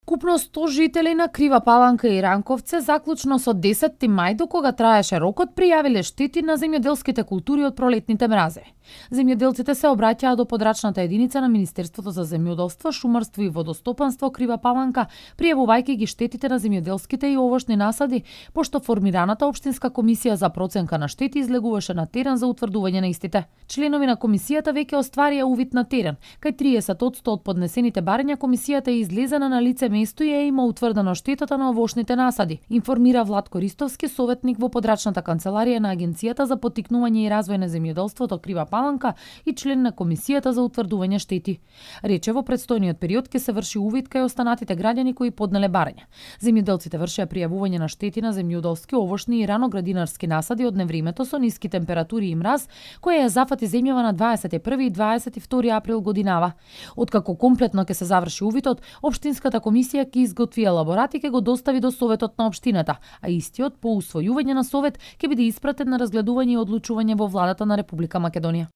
Вкупно 100 жители на Крива Паланка и Ранковце заклучно со 10 мај, до кога траеше рокот, пријавиле штети на земјоделските култури од пролетните мразеви. Земјоделците се обраќаа до подрачната единица на Министерството за земјоделство, шумарство и водостопанство Крива Паланка, пријавувајќи ги штетите на земјоделските и овошни насади, пошто формираната општинска комисија за проценка на штети излегуваше на терен за утврдување на истите. Членови на комисијата веќе остварија увид на терен. Кај 30% од поднесените барања комисијата е излезена на лице место и има утврдено штетата на овошните насади, информира Владко Ристовски, советник во подрачната канцеларија на Агенцијата за поттикнување и развој на земјоделството Крива Паланка и член на комисијата за утврдување штети. Рече, во предстојниот период ќе се врши увид кај останатите граѓани кои поднеле барања. Земјоделците вршеа пријавување на штети на земјоделски, овошни и раноградинарски насади од невремето со ниски температури и мраз, која ја зафати земјава на 21 и 22 април годинава. Откако комплетно ќе се заврши увидот, општинската комисија ќе изготви елаборат и ќе го достави до советот на општината, а истиот по усвојување на совет ќе биде испратен на разгледување и одлучување во владата на Република Македонија.